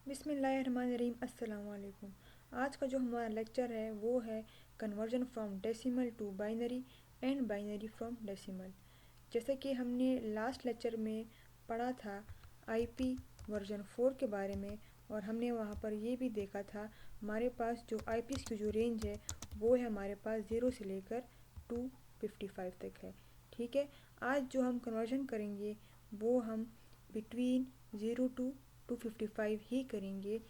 बिस्मिल्लाहिर्रहमानिर्रहीम अस्सलाम वालेकुम। आज का जो हमारा लेक्चर है वो है conversion from decimal to binary and binary from decimal. जैसे कि हमने लास्ट लेक्चर में पढ़ा था आईपी वर्जन 4 के बारे में, और हमने वहाँ पर ये भी देखा था हमारे पास जो आईपीज़ की जो रेंज है वो है हमारे पास 0 से लेकर 255 तक है। ठीक है, आज जो हम कन्वर्जन करेंगे वो हम बिटवीन 0 टू 255 ही करेंगे।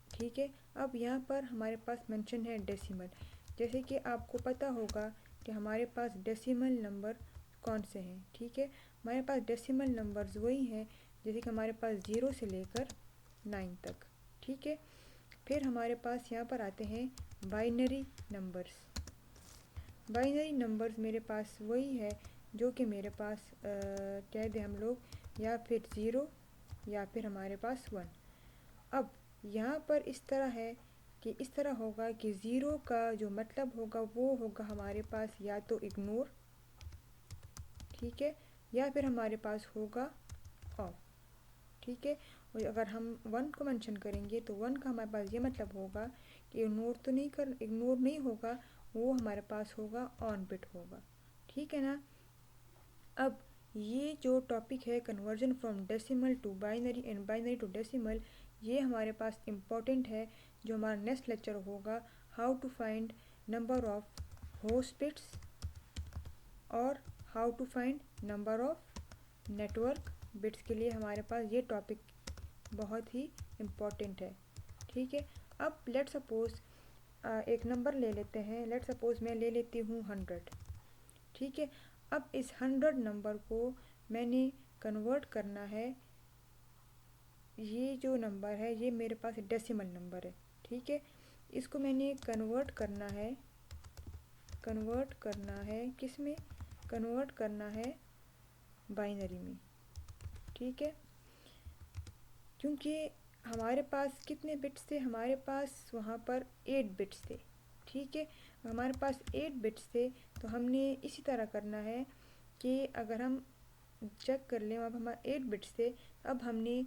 ठीक है, अब यहाँ पर हमारे पास मेंशन है डेसिमल। जैसे कि आपको पता होगा कि हमारे पास डेसिमल नंबर कौन से हैं। ठीक है, हमारे पास डेसिमल नंबर्स वही हैं जैसे कि हमारे पास 0 से लेकर 9 तक। ठीक है, फिर हमारे पास यहाँ पर आते हैं बाइनरी नंबर्स। बाइनरी नंबर्स मेरे पास वही है जो कि मेरे पास कह दें हम लोग या फिर 0 या फिर हमारे पास 1। अब यहाँ पर इस तरह है कि इस तरह होगा कि 0 का जो मतलब होगा वो होगा हमारे पास या तो इग्नोर, ठीक है, या फिर हमारे पास होगा ऑफ। ठीक है, और अगर हम 1 को मेंशन करेंगे तो 1 का हमारे पास ये मतलब होगा कि इग्नोर नहीं होगा, वो हमारे पास होगा ऑन बिट होगा। ठीक है ना। अब ये जो टॉपिक है conversion from decimal to binary and binary to decimal, ये हमारे पास इम्पॉर्टेंट है। जो हमारा नेक्स्ट लेक्चर होगा how to find number of host bits और how to find number of network bits के लिए हमारे पास ये टॉपिक बहुत ही इम्पॉर्टेंट है। ठीक है, अब लेट सपोज एक नंबर ले लेते हैं। लेट सपोज मैं ले लेती हूँ 100। ठीक है, अब इस 100 नंबर को मैंने कन्वर्ट करना है। ये जो नंबर है ये मेरे पास डेसिमल नंबर है। ठीक है, इसको मैंने कन्वर्ट करना है किस में? कन्वर्ट करना है बाइनरी में। ठीक है, क्योंकि हमारे पास कितने बिट्स थे? हमारे पास वहाँ पर 8 बिट्स थे। ठीक है, हमारे पास 8 बिट्स थे तो हमने इसी तरह करना है कि अगर हम चेक कर लें अब हमारे 8 बिट्स थे, अब हमने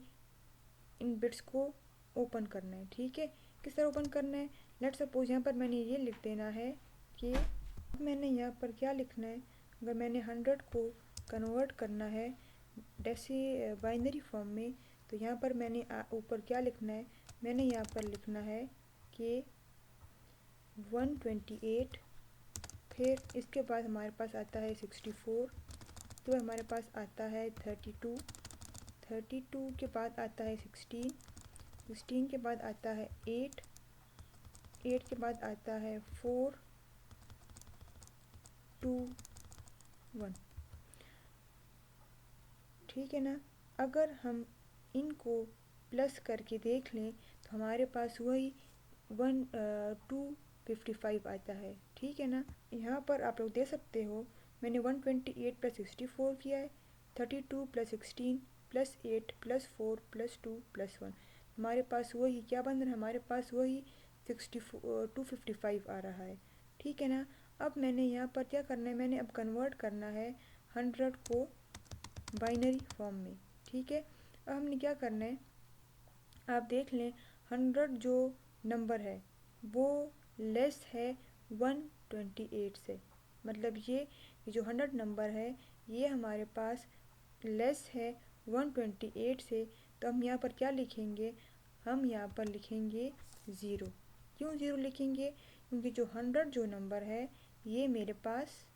इन बिट्स को ओपन करना है। ठीक है, किस तरह ओपन करना है? लेट सपोज यहाँ पर मैंने ये लिख देना है कि मैंने यहाँ पर क्या लिखना है। अगर मैंने 100 को कन्वर्ट करना है बाइनरी फॉर्म में तो यहाँ पर मैंने ऊपर क्या लिखना है? मैंने यहाँ पर लिखना है कि 128, फिर इसके बाद हमारे पास आता है 64, तो हमारे पास आता है 32 के बाद आता है 16 के बाद आता है 8 के बाद आता है 4 2 1। ठीक है ना। अगर हम इनको प्लस करके देख लें तो हमारे पास वही 255 आता है। ठीक है ना। यहाँ पर आप लोग दे सकते हो मैंने 128 प्लस 64 किया है, 32 plus 16 plus 8 plus 4 plus 2 plus 1। हमारे पास वही क्या बन रहा है? हमारे पास वही 255 आ रहा है। ठीक है ना। अब मैंने यहाँ पर क्या करना है? मैंने अब कन्वर्ट करना है 100 को बाइनरी फॉर्म में। ठीक है, अब हमने क्या करना है? आप देख लें 100 जो नंबर है वो लेस है 128 से। मतलब ये जो 100 नंबर है ये हमारे पास लेस है 128 से। तो हम यहाँ पर क्या लिखेंगे? हम यहाँ पर लिखेंगे 0। क्यों 0 लिखेंगे? क्योंकि जो 100 जो नंबर है ये मेरे पास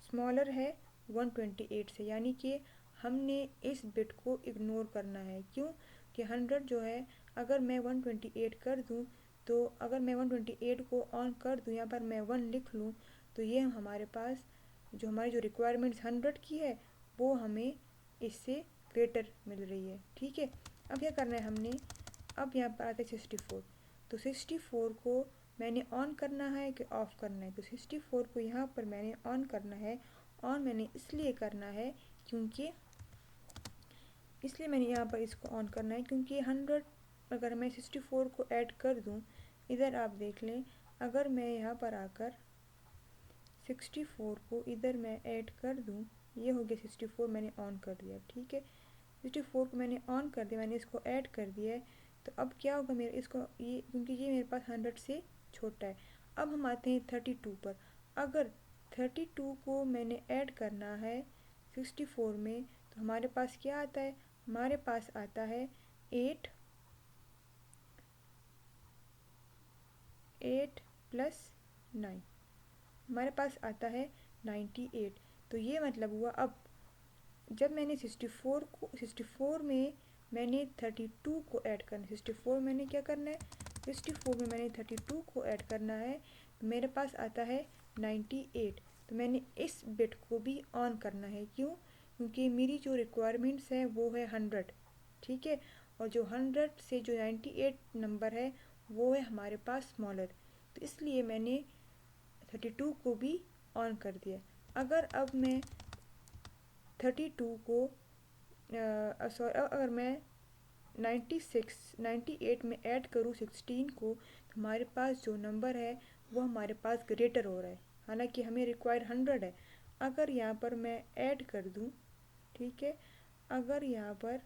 स्मॉलर है 128 से, यानी कि हमने इस बिट को इग्नोर करना है। क्यों कि 100 जो है अगर मैं 128 कर दूं तो अगर मैं 128 को ऑन कर दूं, यहाँ पर मैं 1 लिख लूं, तो ये हमारे पास जो हमारी जो रिक्वायरमेंट्स 100 की है वो हमें इससे ग्रेटर मिल रही है। ठीक है, अब क्या करना है हमने? अब यहाँ पर आता है 64। तो 64 को मैंने ऑन करना है कि ऑफ़ करना है? तो 64 को यहाँ पर मैंने ऑन करना है। ऑन मैंने इसलिए करना है क्योंकि इसलिए मैंने यहाँ पर इसको ऑन करना है क्योंकि 100 अगर मैं 64 को ऐड कर दूँ, इधर आप देख लें, अगर मैं यहाँ पर आकर 64 को इधर मैं ऐड कर दूँ, ये हो गया 64 मैंने ऑन कर दिया। ठीक है, 64 को मैंने ऑन कर दिया, मैंने इसको ऐड कर दिया है। तो अब क्या होगा मेरे इसको ये, क्योंकि ये मेरे पास 100 से छोटा है। अब हम आते हैं 32 पर। अगर 32 को मैंने ऐड करना है 64 में, तो हमारे पास क्या आता है, हमारे पास आता है 8 प्लस 9, हमारे पास आता है 98। तो ये मतलब हुआ, अब जब मैंने 64 में मैंने 32 को ऐड करना, 64 मैंने क्या करना है, 64 में मैंने 32 को ऐड करना है, तो मेरे पास आता है 98। तो मैंने इस बिट को भी ऑन करना है, क्यों, क्योंकि मेरी जो रिक्वायरमेंट्स है वो है 100, ठीक है। और जो 100 से जो 98 नंबर है वो है हमारे पास स्मॉलर, तो इसलिए मैंने 32 को भी ऑन कर दिया। अगर अब मैं 32 को सॉरी, अगर मैं 98 में ऐड करूँ 16 को, तो हमारे पास जो नंबर है वो हमारे पास ग्रेटर हो रहा है, हालांकि हमें रिक्वायर 100 है। अगर यहाँ पर मैं ऐड कर दूँ, ठीक है, अगर यहाँ पर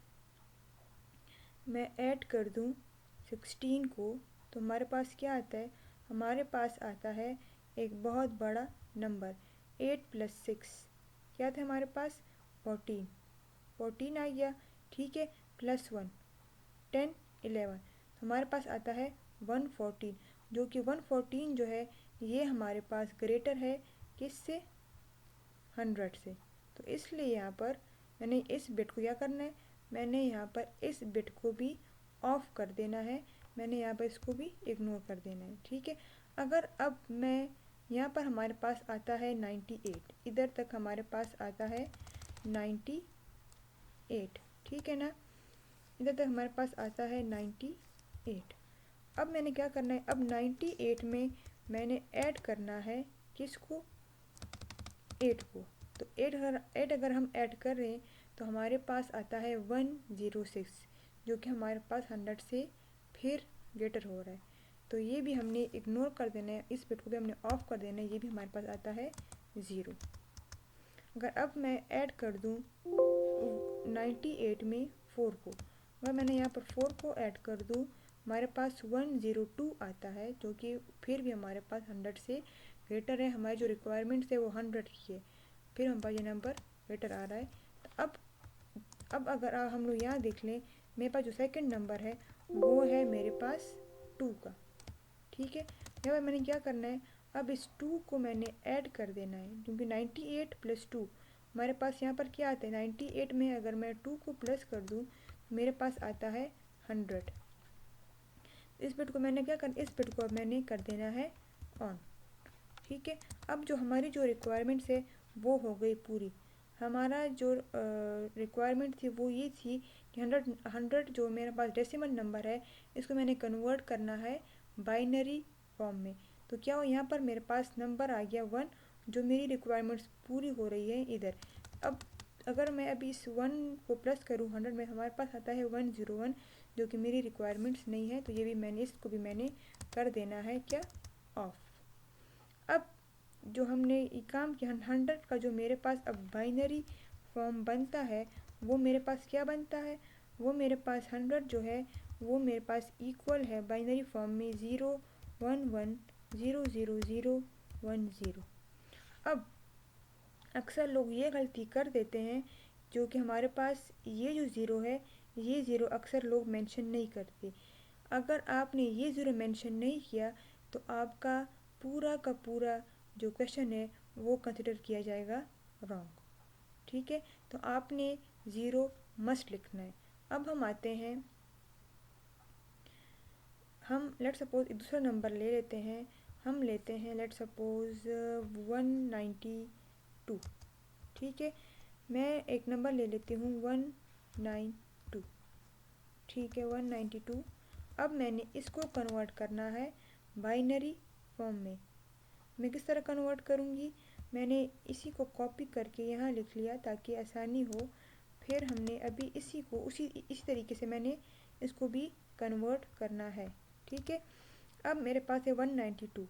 मैं ऐड कर दूँ 16 को, तो हमारे पास क्या आता है, हमारे पास आता है एक बहुत बड़ा नंबर 8 प्लस 6, क्या था हमारे पास 14 आ गया, ठीक है, प्लस 1 10 11, तो हमारे पास आता है 114, जो कि 114 जो है ये हमारे पास ग्रेटर है किससे, 100 से। तो इसलिए यहाँ पर मैंने इस बिट को क्या करना है, मैंने यहाँ पर इस बिट को भी ऑफ कर देना है, मैंने यहाँ पर इसको भी इग्नोर कर देना है, ठीक है। अगर अब मैं यहाँ पर हमारे पास आता है 98, इधर तक हमारे पास आता है 98, ठीक है ना, इधर तक हमारे पास आता है 98। अब मैंने क्या करना है, अब 98 में मैंने ऐड करना है किसको, 8 को। तो 8 अगर हम ऐड कर रहे हैं तो हमारे पास आता है 106, जो कि हमारे पास 100 से फिर ग्रेटर हो रहा है। तो ये भी हमने इग्नोर कर देना है, इस बिट को भी हमने ऑफ कर देना है, ये भी हमारे पास आता है 0। अगर अब मैं ऐड कर दूँ 98 में 4 को, अगर मैंने यहाँ पर 4 को ऐड कर दूँ, हमारे पास 102 आता है, जो कि फिर भी हमारे पास 100 से ग्रेटर है, हमारी जो रिक्वायरमेंट्स है वो 100 की है, फिर हमारे पास ये नंबर ग्रेटर आ रहा है। तो अब अगर हम लोग यहाँ देख लें, मेरे पास जो सेकंड नंबर है वो है मेरे पास 2 का, ठीक है। यहाँ पर मैंने क्या करना है, अब इस 2 को मैंने ऐड कर देना है, क्योंकि 98 प्लस 2 हमारे पास यहाँ पर क्या आता है, 98 में अगर मैं 2 को प्लस कर दूँ तो मेरे पास आता है 100। इस बिट को मैंने क्या कर, इस बिट को अब मैंने कर देना है ऑन, ठीक है। अब जो हमारी जो रिक्वायरमेंट्स है वो हो गई पूरी। हमारा जो रिक्वायरमेंट थी वो ये थी कि 100 जो मेरे पास डेसिमल नंबर है इसको मैंने कन्वर्ट करना है बाइनरी फॉर्म में। तो क्या हो, यहाँ पर मेरे पास नंबर आ गया 1, जो मेरी रिक्वायरमेंट्स पूरी हो रही है इधर। अब अगर मैं अभी इस 1 को प्लस करूँ 100 में, हमारे पास आता है 101, जो कि मेरी रिक्वायरमेंट्स नहीं है, तो ये भी मैंने इसको भी मैंने कर देना है क्या, ऑफ। अब जो हमने ये काम किया 100 का जो मेरे पास अब बाइनरी फॉर्म बनता है वो मेरे पास क्या बनता है, वो मेरे पास 100 जो है वो मेरे पास इक्वल है बाइनरी फॉर्म में 0 1 1 0 0 0 1 0। अब अक्सर लोग ये गलती कर देते हैं, जो कि हमारे पास ये जो ज़ीरो है ये ज़ीरो अक्सर लोग मेंशन नहीं करते। अगर आपने ये ज़ीरो मेंशन नहीं किया तो आपका पूरा का पूरा जो क्वेश्चन है वो कंसिडर किया जाएगा रॉन्ग, ठीक है। तो आपने ज़ीरो मस्ट लिखना है। अब हम आते हैं, हम लेट सपोज एक दूसरा नंबर ले लेते हैं, हम लेते हैं लेट सपोज 192, ठीक है। मैं एक नंबर ले लेती हूँ 192, ठीक है 192। अब मैंने इसको कन्वर्ट करना है बाइनरी फॉर्म में। मैं किस तरह कन्वर्ट करूँगी, मैंने इसी को कॉपी करके यहाँ लिख लिया ताकि आसानी हो। फिर हमने अभी इसी को इसी तरीके से मैंने इसको भी कन्वर्ट करना है, ठीक है। अब मेरे पास है 192।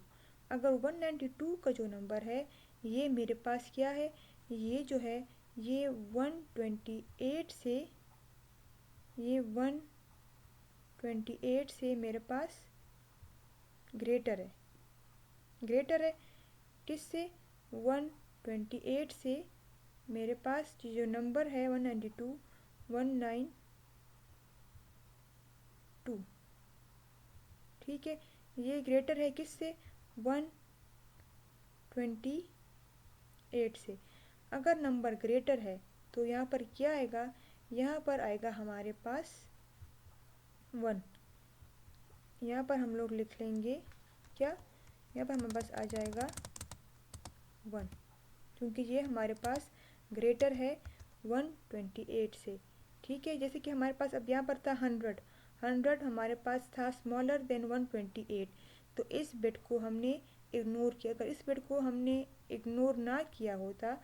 अगर 192 का जो नंबर है ये मेरे पास क्या है, ये जो है ये 128 से ये 128 से मेरे पास ग्रेटर है। ग्रेटर है किससे? 128 से मेरे पास जो नंबर है 192 192, ठीक है, ये ग्रेटर है किससे? 128 से। अगर नंबर ग्रेटर है तो यहाँ पर क्या आएगा? यहाँ पर आएगा हमारे पास 1। यहाँ पर हम लोग लिख लेंगे क्या? यहाँ पर हमारे पास आ जाएगा 1, क्योंकि ये हमारे पास ग्रेटर है 128 से, ठीक है। जैसे कि हमारे पास अब यहाँ पर था 100 हमारे पास था स्मॉलर देन 128, तो इस बिट को हमने इग्नोर किया। अगर इस बिट को हमने इग्नोर ना किया होता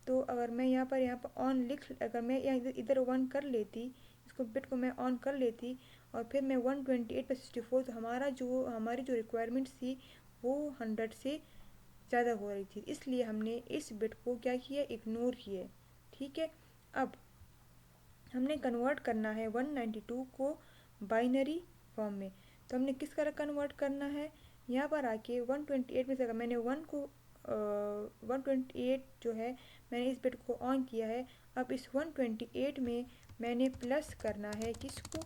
तो अगर मैं यहाँ पर ऑन अगर मैं यहाँ इधर 1 कर लेती, इसको बिट को मैं ऑन कर लेती और फिर मैं 128 पर 64, तो हमारी जो रिक्वायरमेंट्स थी वो 100 से ज़्यादा हो रही थी, इसलिए हमने इस बिट को क्या किया? इग्नोर किए, ठीक है। अब हमने कन्वर्ट करना है 192 को बाइनरी फॉर्म में, तो हमने किस तरह कन्वर्ट करना है? यहाँ पर आके 128 में से अगर मैंने 128 जो है मैंने इस बिट को ऑन किया है, अब इस 128 में मैंने प्लस करना है किसको?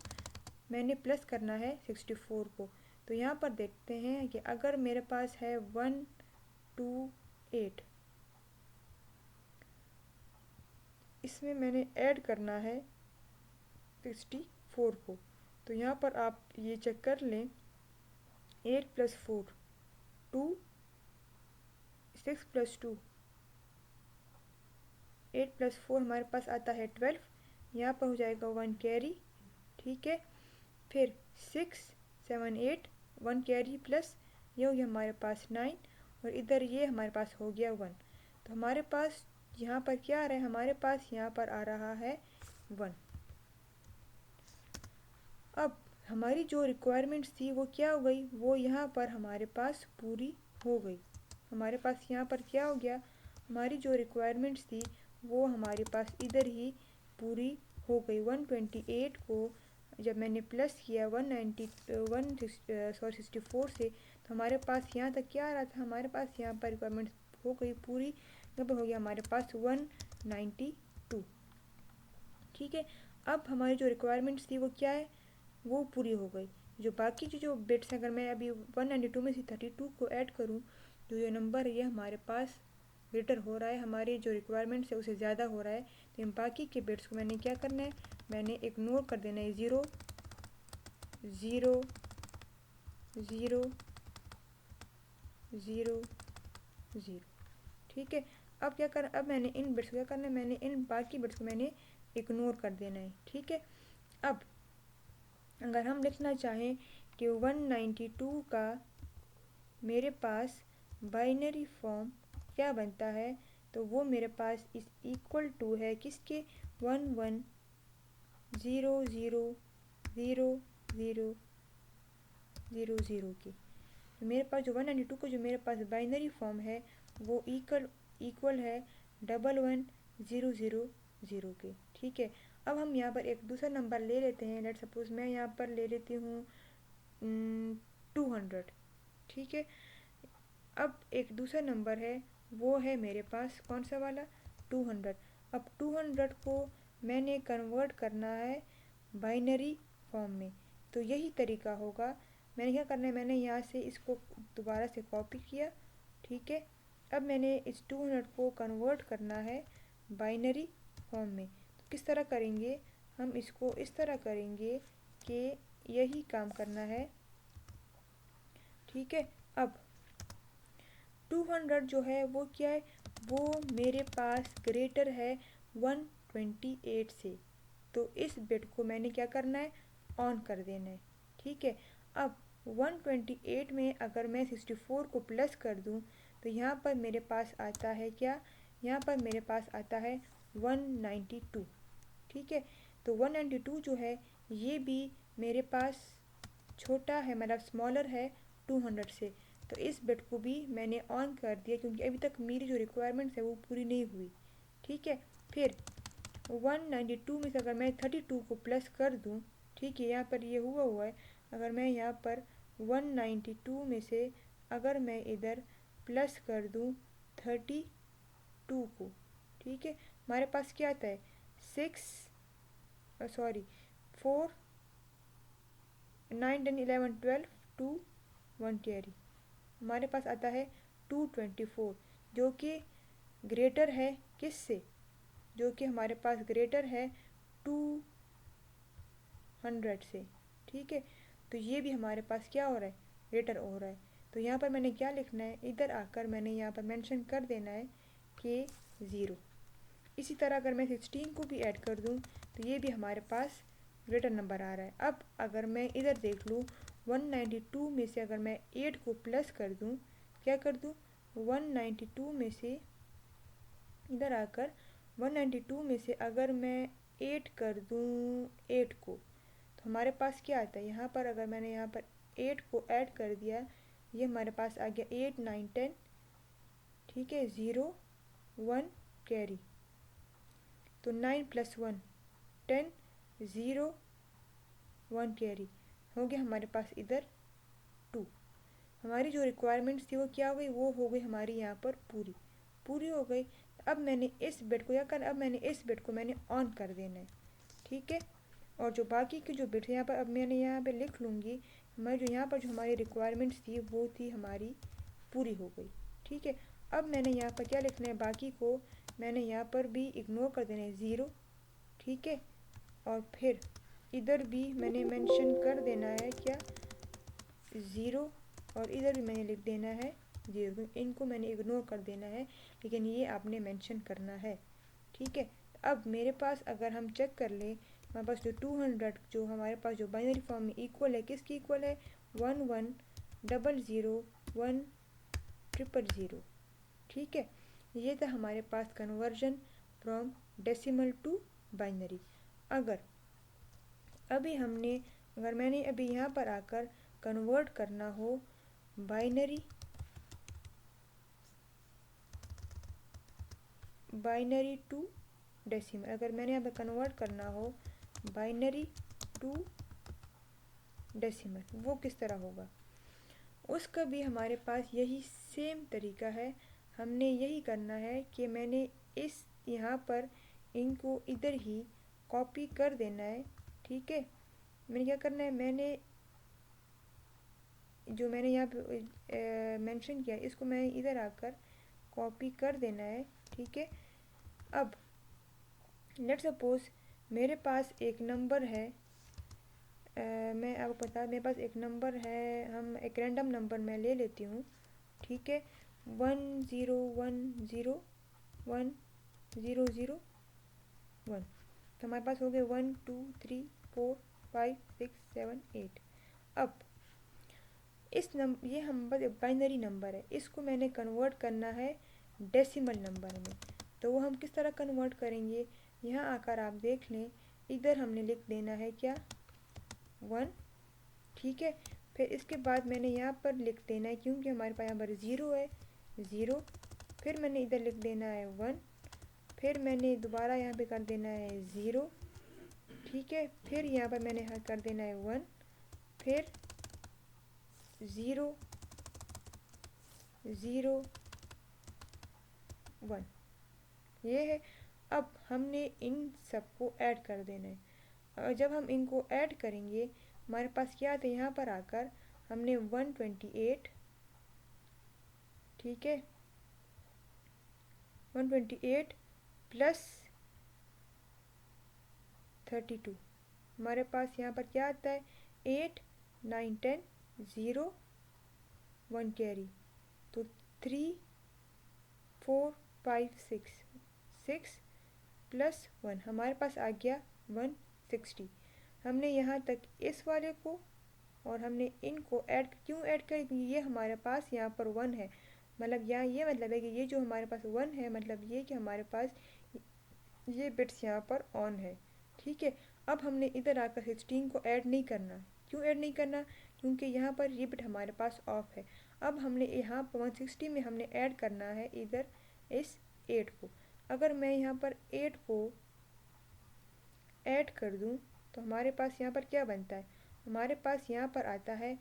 मैंने प्लस करना है 64 को। तो यहाँ पर देखते हैं कि अगर मेरे पास है 128, इसमें मैंने ऐड करना है 64 को, तो यहाँ पर आप ये चेक कर लें, 8 + 4 2, 6 + 2 8 + 4 हमारे पास आता है 12, यहाँ पर हो जाएगा 1 कैरी, ठीक है। फिर 6 7 8 1 कैरी प्लस ये हो गया हमारे पास 9, और इधर ये हमारे पास हो गया 1। तो हमारे पास यहाँ पर क्या आ रहा है? हमारे पास यहाँ पर आ रहा है 1। अब हमारी जो रिक्वायरमेंट्स थी वो क्या हो गई? वो यहाँ पर हमारे पास पूरी हो गई। हमारे पास यहाँ पर क्या हो गया? हमारी जो रिक्वायरमेंट्स थी वो हमारे पास इधर ही पूरी हो गई। 128 को जब मैंने प्लस किया 64 से, तो हमारे पास यहाँ तक क्या आ रहा था? हमारे पास यहाँ पर रिक्वायरमेंट्स हो गई पूरी, यहाँ पर हो गया हमारे पास 192, ठीक है। अब हमारी जो रिक्वायरमेंट्स थी वो क्या है? वो पूरी हो गई। जो बाकी जो बिट्स हैं, अगर मैं अभी 192 में से 32 को ऐड करूँ, तो ये नंबर ये हमारे पास ग्रेटर हो रहा है, हमारी जो रिक्वायरमेंट्स है उसे ज़्यादा हो रहा है, तो इन बाकी के बिट्स को मैंने क्या करना है? मैंने इग्नोर कर देना है। 0 0 0 0 0, ठीक है। अब मैंने इन बिट्स को क्या करना है? मैंने इन बाकी बिट्स को मैंने इग्नोर कर देना है, ठीक है। अब अगर हम लिखना चाहें कि 192 का मेरे पास बाइनरी फॉर्म क्या बनता है, तो वो मेरे पास इस इक्वल टू है किसके? 11 0 0 0 0 0 0 के। तो मेरे पास जो 192 का जो मेरे पास बाइनरी फॉर्म है वो इक्वल है 11 0 0 0 के, ठीक है। अब हम यहाँ पर एक दूसरा नंबर ले लेते हैं। लेट सपोज मैं यहाँ पर ले लेती हूँ 200, ठीक है। अब एक दूसरा नंबर है वो है मेरे पास कौन सा वाला? 200। अब 200 को मैंने कन्वर्ट करना है बाइनरी फॉर्म में, तो यही तरीका होगा। मैंने क्या करना है? मैंने यहाँ से इसको दोबारा से कॉपी किया, ठीक है। अब मैंने इस 200 को कन्वर्ट करना है बाइनरी फॉर्म में, तो किस तरह करेंगे? हम इसको इस तरह करेंगे कि यही काम करना है, ठीक है। अब 200 जो है वो क्या है? वो मेरे पास ग्रेटर है 128 से, तो इस बिट को मैंने क्या करना है? ऑन कर देना है, ठीक है। अब 128 में अगर मैं 64 को प्लस कर दूं, तो यहाँ पर मेरे पास आता है क्या? यहाँ पर मेरे पास आता है 192, ठीक है। तो 192 जो है ये भी मेरे पास छोटा है, मतलब स्मॉलर है 200 से, तो इस बिट को भी मैंने ऑन कर दिया, क्योंकि अभी तक मेरी जो रिक्वायरमेंट्स है वो पूरी नहीं हुई, ठीक है। फिर 192 में से अगर मैं 32 को प्लस कर दूं, ठीक है, यहाँ पर ये हुआ है, अगर मैं यहाँ पर 192 में से अगर मैं इधर प्लस कर दूं 32 को, ठीक है, हमारे पास क्या आता है 4 9 10 11 12 2 1 कैरी, हमारे पास आता है 224, जो कि ग्रेटर है किससे, जो कि हमारे पास ग्रेटर है 200 से, ठीक है। तो ये भी हमारे पास क्या हो रहा है, ग्रेटर हो रहा है। तो यहाँ पर मैंने क्या लिखना है, इधर आकर मैंने यहाँ पर मेंशन कर देना है कि 0। इसी तरह अगर मैं 16 को भी ऐड कर दूँ तो ये भी हमारे पास ग्रेटर नंबर आ रहा है। अब अगर मैं इधर देख लूँ 192 में से अगर मैं 8 को प्लस कर दूँ, क्या कर दूँ 192 में से इधर आकर 192 में से अगर मैं 8 कर दूँ 8 को, तो हमारे पास क्या आता है, यहाँ पर अगर मैंने यहाँ पर 8 को ऐड कर दिया, ये हमारे पास आ गया 8 9 10, ठीक है, 0 1 कैरी, तो 9 + 1 10, 0 1 कैरी हो गया हमारे पास इधर 2। हमारी जो रिक्वायरमेंट्स थी वो क्या हो गई, वो हो गई हमारी यहाँ पर पूरी हो गई। अब मैंने इस बिट को अब मैंने इस बिट को मैंने ऑन कर देना है, ठीक है। और जो बाकी की जो बिट यहाँ पर अब मैंने यहाँ पे लिख लूँगी, हमारी जो यहाँ पर जो हमारी रिक्वायरमेंट्स थी वो थी हमारी पूरी हो गई, ठीक है। अब मैंने यहाँ पर क्या लिखना है, बाकी को मैंने यहाँ पर भी इग्नोर कर देना है 0, ठीक है। और फिर इधर भी मैंने मेंशन कर देना है क्या 0, और इधर भी मैंने लिख देना है 0, इनको मैंने इग्नोर कर देना है, लेकिन ये आपने मेंशन करना है, ठीक है। अब मेरे पास अगर हम चेक कर लें, हमारे पास जो 200 जो हमारे पास जो बाइनरी फॉर्म में इक्वल है, किसकी इक्वल है 1 1 0 0 1 0 0, ठीक है। ये था हमारे पास conversion from decimal to binary. अगर मैंने अभी यहाँ पर आकर कन्वर्ट करना हो बाइनरी टू डेसिमल, अगर मैंने यहाँ पर कन्वर्ट करना हो बाइनरी टू डेसिमल, वो किस तरह होगा, उसका भी हमारे पास यही सेम तरीका है। हमने यही करना है कि मैंने इस यहाँ पर इनको इधर ही कॉपी कर देना है, ठीक है। मैंने क्या करना है, मैंने यहाँ पे मेंशन किया इसको मैंने इधर आकर कॉपी कर देना है, ठीक है। अब लेट्स सपोज मेरे पास एक नंबर है, मैं आपको बता, मेरे पास एक नंबर है, हम एक रैंडम नंबर मैं ले लेती हूँ, ठीक है, 1 0 1 0 1 0 0 1, तो हमारे पास हो गए 1 2 3 4 5 6 7 8। अब ये हम बाइनरी नंबर है, इसको मैंने कन्वर्ट करना है डेसिमल नंबर में। तो वो हम किस तरह कन्वर्ट करेंगे, यहाँ आकर आप देख लें, इधर हमने लिख देना है क्या 1, ठीक है। फिर इसके बाद मैंने यहाँ पर लिख देना है, क्योंकि हमारे पास यहाँ पर 0 है 0, फिर मैंने इधर लिख देना है 1, फिर मैंने दोबारा यहाँ पे कर देना है 0, ठीक है, फिर यहाँ पर मैंने कर देना है 1, फिर 0 0 1, ये है। अब हमने इन सबको ऐड कर देना है, और जब हम इनको ऐड करेंगे हमारे पास क्या आता है, यहाँ पर आकर हमने 128, ठीक है, 128 प्लस 32, हमारे पास यहाँ पर क्या आता है 8 9 10 0 1 कैरी, तो 3 4 5 6 प्लस 1, हमारे पास आ गया 160। हमने यहाँ तक इस वाले को और हमने इनको ऐड क्यों ऐड करें, क्योंकि ये हमारे पास यहाँ पर 1 है, मतलब यहाँ ये मतलब है कि ये जो हमारे पास 1 है, मतलब ये कि हमारे पास ये बिट्स यहाँ पर ऑन है, ठीक है। अब हमने इधर आकर 16 को ऐड नहीं करना, क्यों ऐड नहीं करना, क्योंकि यहाँ पर ये बिट हमारे पास ऑफ है। अब हमने यहाँ पर 160 में हमने ऐड करना है इधर इस 8 को। अगर मैं यहाँ पर 8 को ऐड कर दूँ तो हमारे पास यहाँ पर क्या बनता है, हमारे पास यहाँ पर आता है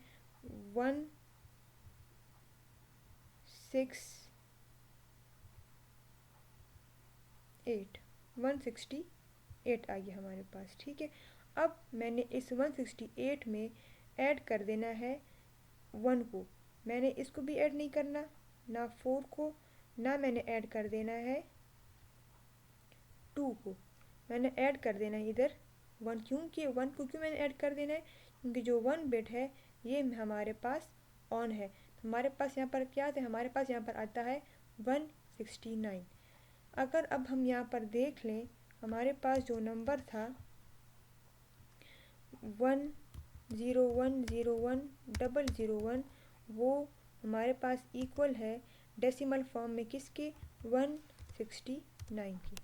168 आ गया हमारे पास। ठीक है, अब मैंने इस 168 में ऐड कर देना है 1 को, मैंने इसको भी ऐड नहीं करना, ना 4 को, ना मैंने ऐड कर देना है 2 को, मैंने ऐड कर देना है इधर 1। क्योंकि 1 को क्यों मैंने ऐड कर देना है, क्योंकि जो 1 बिट है ये हमारे पास ऑन है। तो हमारे पास यहाँ पर क्या आता है, हमारे पास यहाँ पर आता है 169। अगर अब हम यहाँ पर देख लें, हमारे पास जो नंबर था 101010001, वो हमारे पास इक्वल है डेसिमल फॉर्म में किसके, 169 की।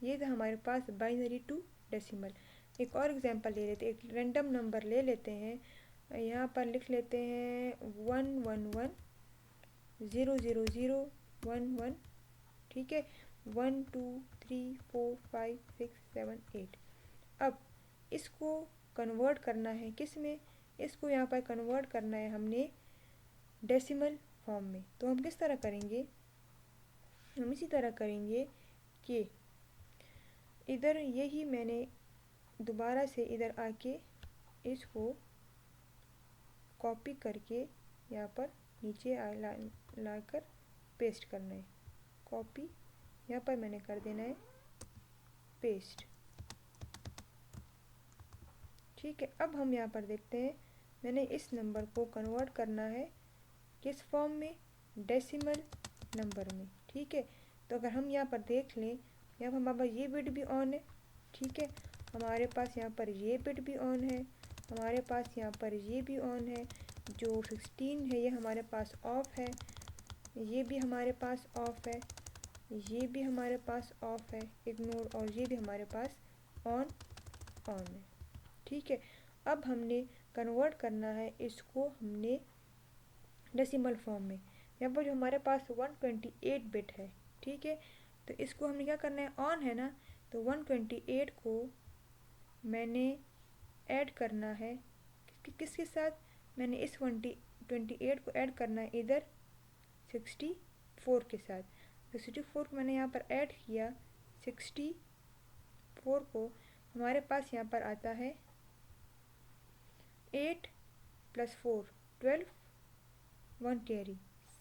ये था हमारे पास बाइनरी टू डेसिमल। एक और एग्जांपल ले लेते हैं, एक रैंडम नंबर ले लेते हैं, यहाँ पर लिख लेते हैं 111000011। ठीक है, 1 2 3 4 5 6 7 8। अब इसको कन्वर्ट करना है किस में, इसको यहाँ पर कन्वर्ट करना है हमने डेसिमल फॉर्म में। तो हम किस तरह करेंगे, हम इसी तरह करेंगे कि इधर यही मैंने दोबारा से इधर आके इसको कॉपी करके यहाँ पर नीचे लाकर पेस्ट करना है। कॉपी यहाँ पर मैंने कर देना है पेस्ट। ठीक है, अब हम यहाँ पर देखते हैं, मैंने इस नंबर को कन्वर्ट करना है किस फॉर्म में, डेसिमल नंबर में। ठीक है, तो अगर हम यहाँ पर देख लें, यहाँ पर हमारे पास ये बिट भी ऑन है। ठीक है, हमारे पास यहाँ पर ये बिट भी ऑन है, हमारे पास यहाँ पर ये भी ऑन है, जो 16 है ये हमारे पास ऑफ है, ये भी हमारे पास ऑफ है, ये भी हमारे पास ऑफ है, इग्नोर, और ये भी हमारे पास ऑन है। ठीक है, अब हमने कन्वर्ट करना है इसको हमने डेसिमल फॉर्म में। यहाँ पर जो हमारे पास 128 बिट है। ठीक है, तो इसको हमने क्या करना है, ऑन है ना, तो 128 को मैंने ऐड करना है किसके साथ, मैंने इस 128 को ऐड करना है इधर 64 के साथ। 64 को मैंने यहाँ पर ऐड किया, 64 को हमारे पास यहाँ पर आता है 8 + 4 12, 1 कैरी,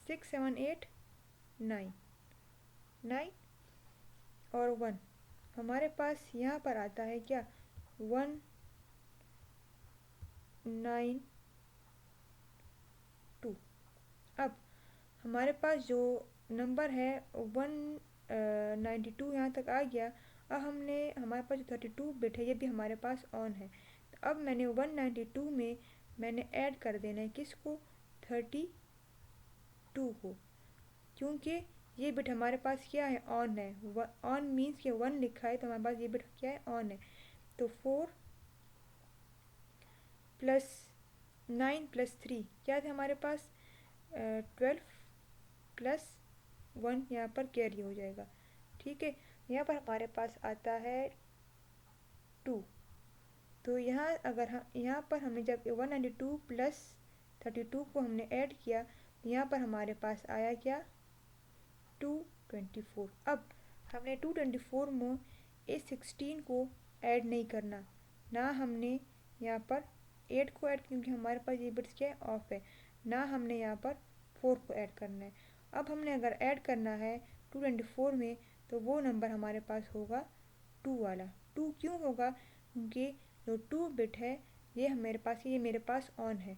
6 7 8 9 9 और 1 हमारे पास यहाँ पर आता है क्या, 192। अब हमारे पास जो नंबर है 192 यहाँ तक आ गया। अब हमने हमारे पास जो 32 बिट है ये भी हमारे पास ऑन है। तो अब मैंने 192 में मैंने ऐड कर देना है किसको, 32 को, क्योंकि ये बिट हमारे पास क्या है, ऑन है। ऑन मीन्स के 1 लिखा है तो हमारे पास ये बिट क्या है, ऑन है। तो 4 + 9 + 3 क्या थे हमारे पास, 12 + 1 यहाँ पर कैरी हो जाएगा। ठीक है, यहाँ पर हमारे पास आता है 2। तो यहाँ अगर हम यहाँ पर हमने जब 192 + 32 को हमने ऐड किया, यहाँ पर हमारे पास आया क्या, 224। अब हमने 224 में इस 16 को ऐड नहीं करना, ना हमने यहाँ पर 8 को ऐड, क्योंकि हमारे पास ये बिट्स क्या है, ऑफ है, ना हमने यहाँ पर 4 को ऐड करना है। अब हमने अगर ऐड करना है 224 में, तो वो नंबर हमारे पास होगा 2 वाला। 2 क्यों होगा, क्योंकि जो 2 बिट है ये मेरे पास ऑन है।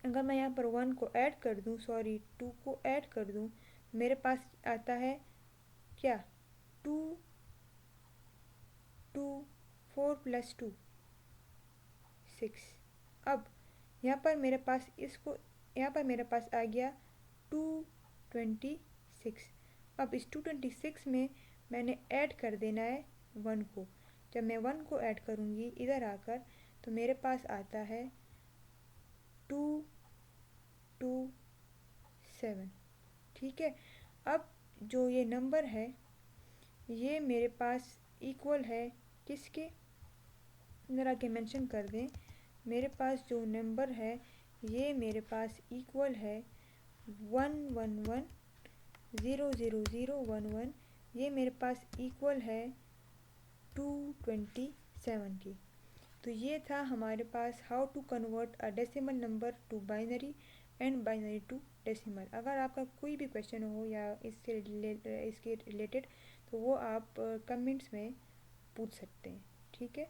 अगर मैं यहाँ पर 1 को ऐड कर दूँ, सॉरी 2 को ऐड कर दूँ, मेरे पास आता है क्या, 2 2 4 + 2 6। अब यहाँ पर मेरे पास आ गया 226। अब इस 226 में मैंने ऐड कर देना है 1 को। जब मैं 1 को ऐड करूँगी इधर आकर, तो मेरे पास आता है 227। ठीक है, अब जो ये नंबर है ये मेरे पास इक्वल है किसके अंदर आके मेंशन कर दें, मेरे पास जो नंबर है ये मेरे पास इक्वल है 111 00011, ये मेरे पास इक्वल है 227 की। तो ये था हमारे पास how to convert a decimal number to binary and binary to decimal. अगर आपका कोई भी क्वेश्चन हो या इसके रिलेटेड तो वो आप कमेंट्स में पूछ सकते हैं। ठीक है।